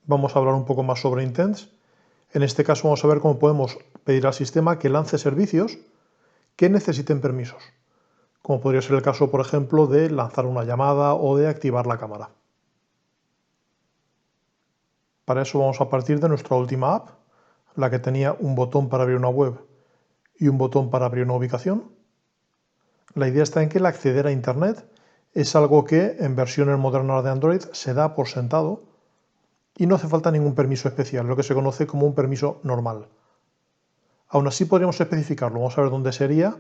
vamos a hablar un poco más sobre intents. En este caso vamos a ver cómo podemos pedir al sistema que lance servicios que necesiten permisos, como podría ser el caso, por ejemplo, de lanzar una llamada o de activar la cámara. Para eso vamos a partir de nuestra última app, la que tenía un botón para abrir una web y un botón para abrir una ubicación. La idea está en que el acceder a Internet es algo que en versiones modernas de Android se da por sentado y no hace falta ningún permiso especial, lo que se conoce como un permiso normal. Aún así podríamos especificarlo, vamos a ver dónde sería,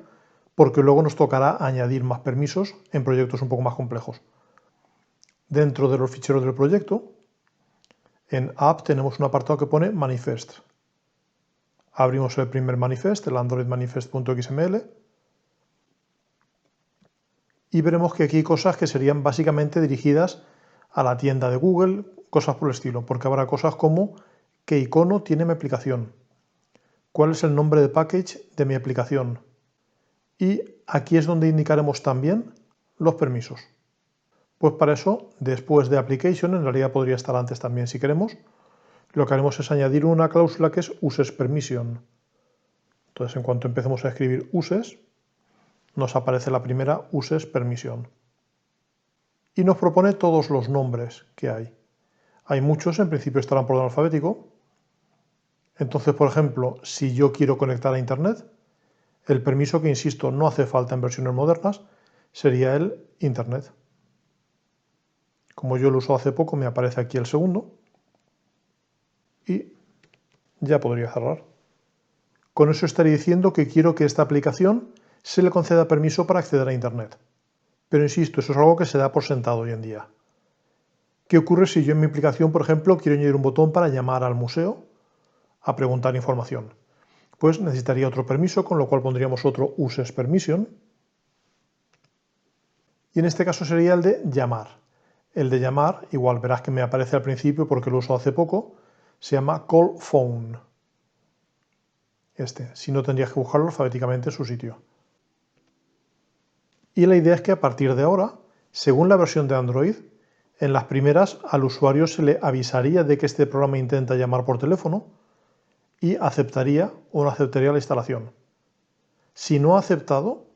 porque luego nos tocará añadir más permisos en proyectos un poco más complejos. Dentro de los ficheros del proyecto, en App tenemos un apartado que pone Manifest. Abrimos el primer manifest, el Android manifest.xml, y veremos que aquí hay cosas que serían básicamente dirigidas a la tienda de Google, cosas por el estilo, porque habrá cosas como qué icono tiene mi aplicación, cuál es el nombre de package de mi aplicación, y aquí es donde indicaremos también los permisos. Pues para eso, después de application, en realidad podría estar antes también si queremos, lo que haremos es añadir una cláusula que es uses permission. Entonces, en cuanto empecemos a escribir uses, nos aparece la primera uses permission. Y nos propone todos los nombres que hay. Hay muchos, en principio estarán por orden alfabético. Entonces, por ejemplo, si yo quiero conectar a Internet, el permiso que, insisto, no hace falta en versiones modernas, sería el Internet. Como yo lo uso hace poco, me aparece aquí el segundo y ya podría cerrar. Con eso estaría diciendo que quiero que esta aplicación se le conceda permiso para acceder a Internet. Pero insisto, eso es algo que se da por sentado hoy en día. ¿Qué ocurre si yo en mi aplicación, por ejemplo, quiero añadir un botón para llamar al museo a preguntar información? Pues necesitaría otro permiso, con lo cual pondríamos otro uses permission. Y en este caso sería el de llamar. El de llamar, igual verás que me aparece al principio porque lo uso hace poco, se llama call phone. Si no tendrías que buscarlo alfabéticamente en su sitio. Y la idea es que a partir de ahora, según la versión de Android, en las primeras al usuario se le avisaría de que este programa intenta llamar por teléfono y aceptaría o no aceptaría la instalación. Si no ha aceptado,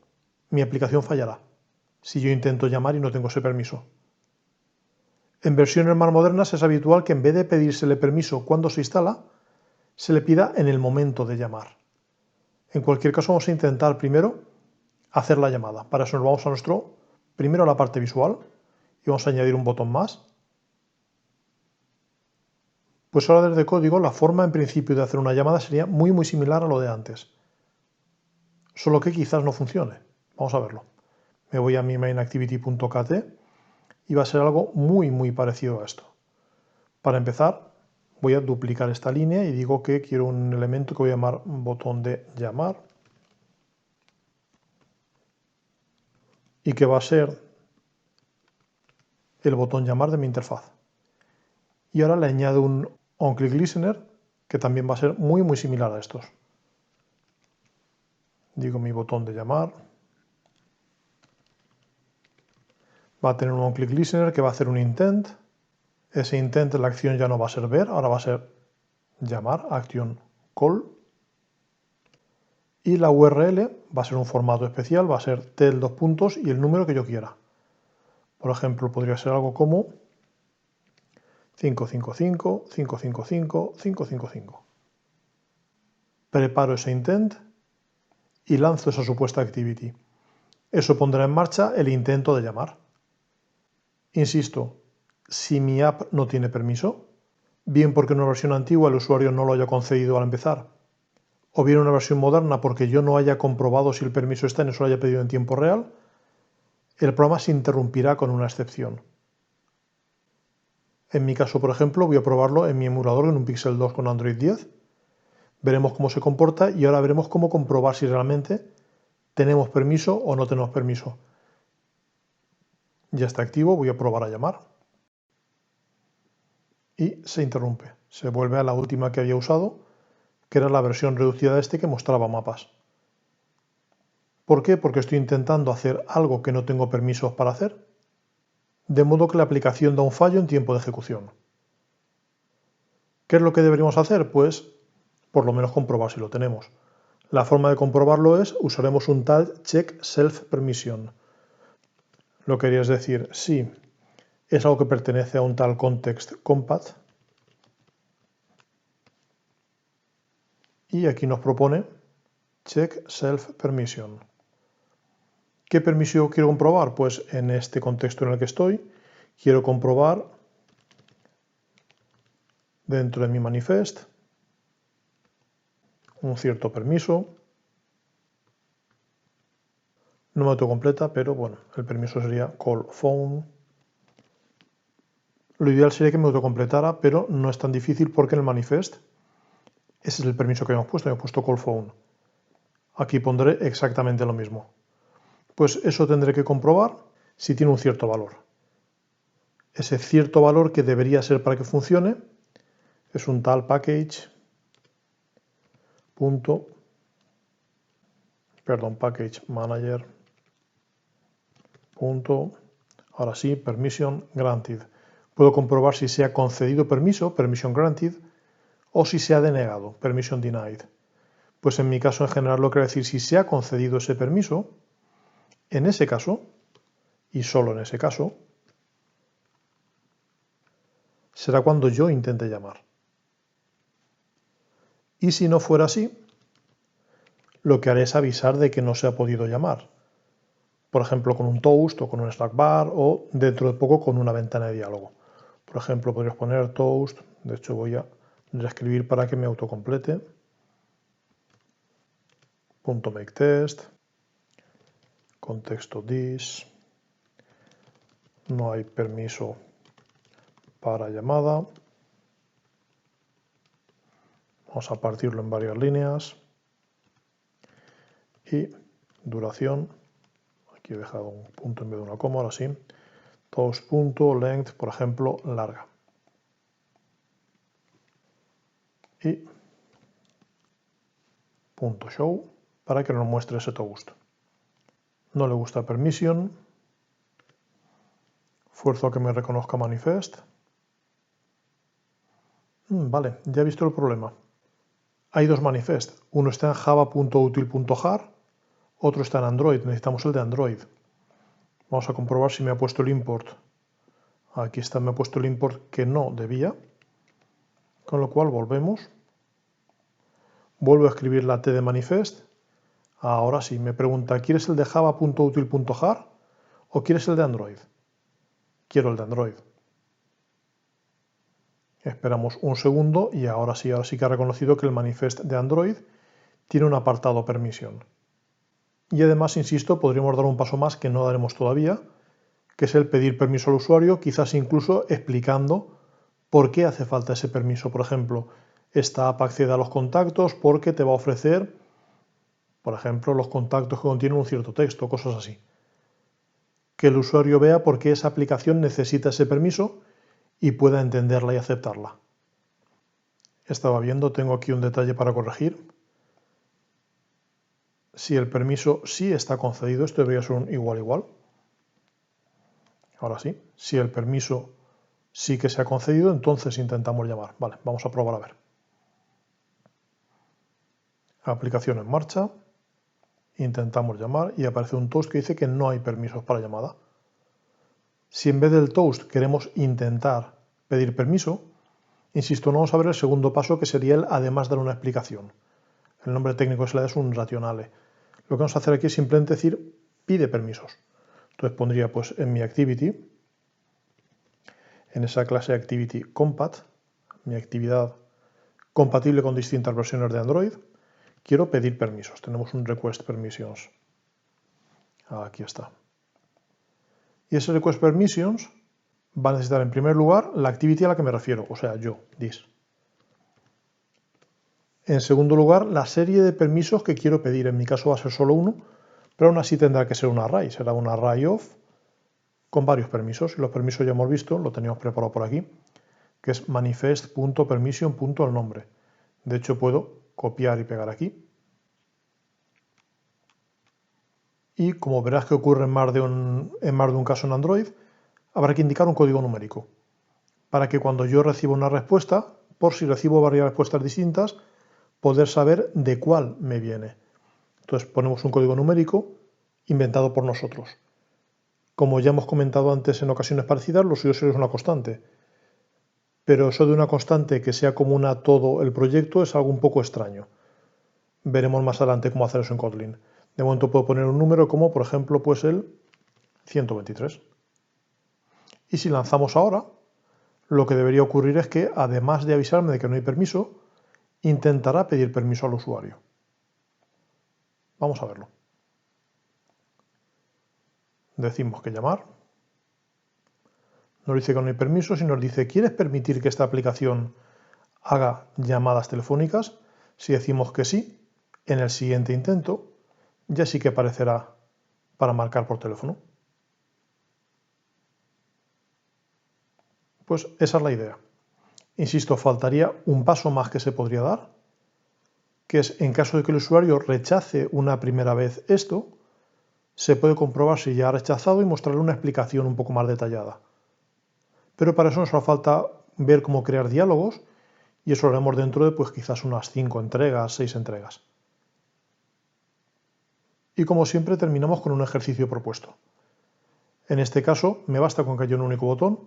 mi aplicación fallará, si yo intento llamar y no tengo ese permiso. En versiones más modernas es habitual que en vez de pedírsele permiso cuando se instala, se le pida en el momento de llamar. En cualquier caso vamos a intentar primero hacer la llamada. Para eso nos vamos a primero a la parte visual y vamos a añadir un botón más. Pues ahora desde código la forma en principio de hacer una llamada sería muy similar a lo de antes. Solo que quizás no funcione. Vamos a verlo. Me voy a mi mainactivity.kt y va a ser algo muy parecido a esto. Para empezar, voy a duplicar esta línea y digo que quiero un elemento que voy a llamar botón de llamar y que va a ser el botón llamar de mi interfaz. Y ahora le añado un onClickListener que también va a ser muy similar a estos. Digo mi botón de llamar. Va a tener un onClickListener que va a hacer un intent. Ese intent, la acción ya no va a ser ver, ahora va a ser llamar, acción call. Y la URL va a ser un formato especial, va a ser tel dos puntos y el número que yo quiera. Por ejemplo, podría ser algo como 555, 555, 555. Preparo ese intent y lanzo esa supuesta activity. Eso pondrá en marcha el intento de llamar. Insisto, si mi app no tiene permiso, bien porque en una versión antigua el usuario no lo haya concedido al empezar, o bien una versión moderna porque yo no haya comprobado si el permiso está y no se lo haya pedido en tiempo real, el programa se interrumpirá con una excepción. En mi caso, por ejemplo, voy a probarlo en mi emulador en un Pixel 2 con Android 10. Veremos cómo se comporta y ahora veremos cómo comprobar si realmente tenemos permiso o no tenemos permiso. Ya está activo, voy a probar a llamar. Y se interrumpe. Se vuelve a la última que había usado, que era la versión reducida de que mostraba mapas. ¿Por qué? Porque estoy intentando hacer algo que no tengo permisos para hacer, de modo que la aplicación da un fallo en tiempo de ejecución. ¿Qué es lo que deberíamos hacer? Pues por lo menos comprobar si lo tenemos. La forma de comprobarlo es, usaremos un tal check self permission. Lo que quería decir, si es algo que pertenece a un tal context compat, y aquí nos propone check self permission. ¿Qué permiso quiero comprobar? Pues en este contexto en el que estoy, quiero comprobar dentro de mi manifest un cierto permiso. No me autocompleta, pero bueno, el permiso sería call phone. Lo ideal sería que me autocompletara, pero no es tan difícil porque en el manifest ese es el permiso que hemos puesto call phone. Aquí pondré exactamente lo mismo. Pues eso tendré que comprobar si tiene un cierto valor. Ese cierto valor que debería ser para que funcione es un tal package manager ahora sí, permission granted. Puedo comprobar si se ha concedido permiso, permission granted, o si se ha denegado, permission denied. Pues en mi caso en general lo quiero decir si se ha concedido ese permiso, en ese caso, y solo en ese caso, será cuando yo intente llamar. Y si no fuera así, lo que haré es avisar de que no se ha podido llamar. Por ejemplo, con un toast o con un Slack bar o dentro de poco con una ventana de diálogo. Por ejemplo, podrías poner toast, de hecho voy a reescribir para que me autocomplete. .makeTest, contexto this, no hay permiso para llamada. Vamos a partirlo en varias líneas. Y duración, aquí he dejado un punto en vez de una coma, ahora sí. Toast.length, por ejemplo, larga. Y .show para que nos muestre ese toast. No le gusta permission. Fuerzo a que me reconozca manifest. Vale, ya he visto el problema. Hay dos manifest. Uno está en java.util.jar, otro está en Android. Necesitamos el de Android. Vamos a comprobar si me ha puesto el import. Aquí está, me ha puesto el import que no debía. Con lo cual volvemos. Vuelvo a escribir la T de manifest. Ahora sí, me pregunta, ¿quieres el de java.util.jar o quieres el de Android? Quiero el de Android. Esperamos un segundo y ahora sí que ha reconocido que el manifest de Android tiene un apartado permission. Y además, insisto, podríamos dar un paso más que no daremos todavía, que es el pedir permiso al usuario, quizás incluso explicando por qué hace falta ese permiso. Por ejemplo, esta app accede a los contactos porque te va a ofrecer, por ejemplo, los contactos que contienen un cierto texto, cosas así. Que el usuario vea por qué esa aplicación necesita ese permiso y pueda entenderla y aceptarla. Estaba viendo, tengo aquí un detalle para corregir. Si el permiso sí está concedido, esto debería ser un igual. Ahora sí, si el permiso sí que se ha concedido, entonces intentamos llamar. Vale, vamos a probar a ver. Aplicación en marcha. Intentamos llamar y aparece un toast que dice que no hay permisos para llamada. Si en vez del toast queremos intentar pedir permiso, insisto, no vamos a ver el segundo paso que sería el además dar una explicación. El nombre técnico es un rationale. Lo que vamos a hacer aquí es simplemente decir pide permisos. Entonces pondría pues en mi activity, en esa clase activity compat, mi actividad compatible con distintas versiones de Android, quiero pedir permisos. Tenemos un request permissions. Aquí está. Y ese request permissions va a necesitar en primer lugar la activity a la que me refiero, o sea, yo, this. En segundo lugar, la serie de permisos que quiero pedir. En mi caso va a ser solo uno, pero aún así tendrá que ser un array. Será un array of con varios permisos. Y los permisos ya hemos visto, lo teníamos preparado por aquí, que es manifest.permission.el nombre. De hecho, puedo copiar y pegar aquí. Y como verás que ocurre en más de un caso en Android, habrá que indicar un código numérico para que cuando yo reciba una respuesta, por si recibo varias respuestas distintas, poder saber de cuál me viene. Entonces ponemos un código numérico inventado por nosotros. Como ya hemos comentado antes en ocasiones parecidas, lo suyo es una constante. Pero eso de una constante que sea común a todo el proyecto es algo un poco extraño. Veremos más adelante cómo hacer eso en Kotlin. De momento puedo poner un número como, por ejemplo, pues el 123. Y si lanzamos ahora, lo que debería ocurrir es que, además de avisarme de que no hay permiso, intentará pedir permiso al usuario. Vamos a verlo. Decimos que llamar. Nos dice que no hay permisos y nos dice, ¿quieres permitir que esta aplicación haga llamadas telefónicas? Si decimos que sí, en el siguiente intento ya sí que aparecerá para marcar por teléfono. Pues esa es la idea. Insisto, faltaría un paso más que se podría dar, que es en caso de que el usuario rechace una primera vez esto, se puede comprobar si ya ha rechazado y mostrarle una explicación un poco más detallada. Pero para eso nos hará falta ver cómo crear diálogos y eso lo haremos dentro de pues quizás unas 5 entregas, 6 entregas. Y como siempre terminamos con un ejercicio propuesto. En este caso me basta con que haya un único botón,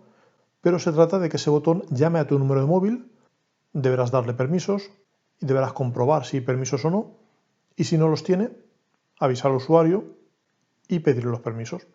pero se trata de que ese botón llame a tu número de móvil, deberás darle permisos y deberás comprobar si hay permisos o no, y si no los tiene, avisar al usuario y pedirle los permisos.